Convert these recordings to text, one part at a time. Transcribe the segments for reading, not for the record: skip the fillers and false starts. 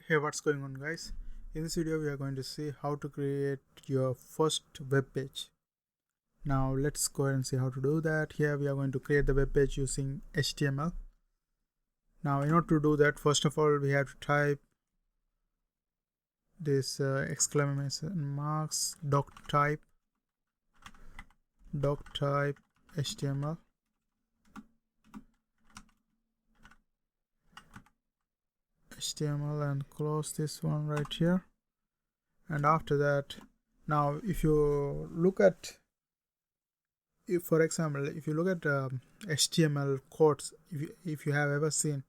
Hey, what's going on, guys? In this video we are going to see how to create your first web page. Now let's go ahead and see how to do that. Here we are going to create the web page using HTML. Now in order to do that, first of all we have to type this exclamation marks doc type HTML. And close this one right here. And after that, now if you look at, for example, if you look at HTML codes, if you have ever seen,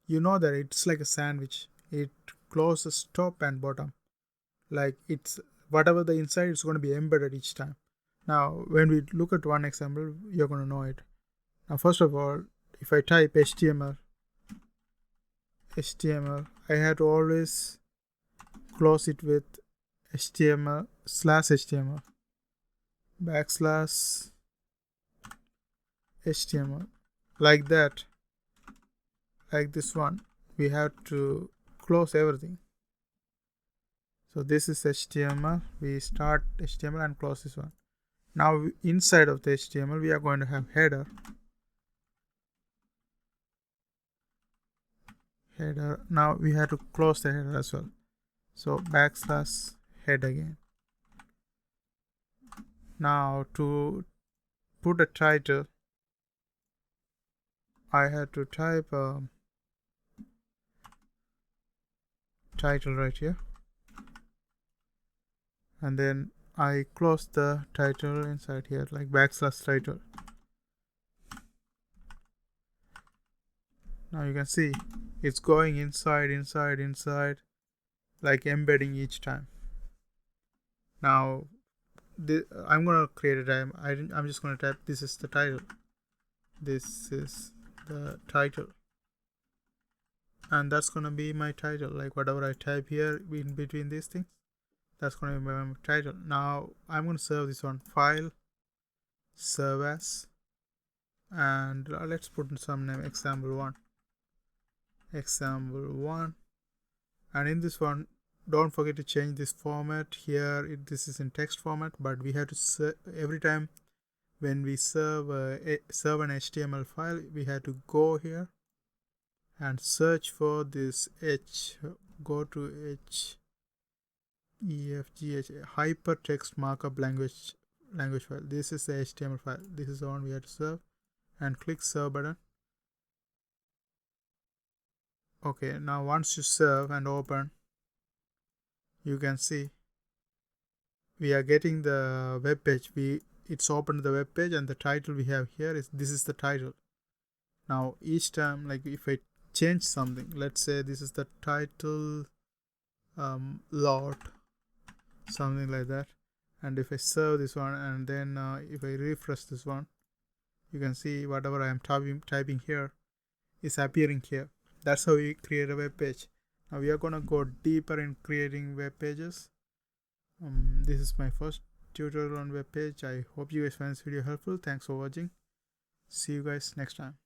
you know that it's like a sandwich. It closes top and bottom, like it's whatever the inside is going to be embedded each time. Now when we look at one example, you're going to know it. Now first of all, if I type HTML, I have to always close it with HTML/HTML /HTML, like that, like this one. We have to close everything. So this is HTML. We start HTML and close this one. Now inside of the HTML we are going to have header. Now we have to close the header as well. So /head again. Now to put a title, I had to type title right here, and then I close the title inside here, like /title. Now you can see it's going inside, like embedding each time. Now I'm gonna create a time. I'm just gonna type this is the title. And that's gonna be my title. Like whatever I type here in between these things, that's gonna be my title. Now I'm gonna serve this one, file, serve as, and let's put in some name, example1. And in this one, don't forget to change this format here. This is in text format, but we have to every time when we serve an HTML file, we have to go here and search for this go to hypertext markup language file. This is the HTML file. This is the one we have to serve, and click serve button. Okay, now once you serve and open, you can see we are getting the web page. It's opened the web page, and the title we have here is this is the title. Now each time, like if I change something, let's say this is the title lot, something like that, and if I serve this one, and then if I refresh this one, you can see whatever I am typing here is appearing here. That's how we create a web page. Now we are gonna go deeper in creating web pages. This is my first tutorial on web page. I hope you guys find this video helpful. Thanks for watching. See you guys next time.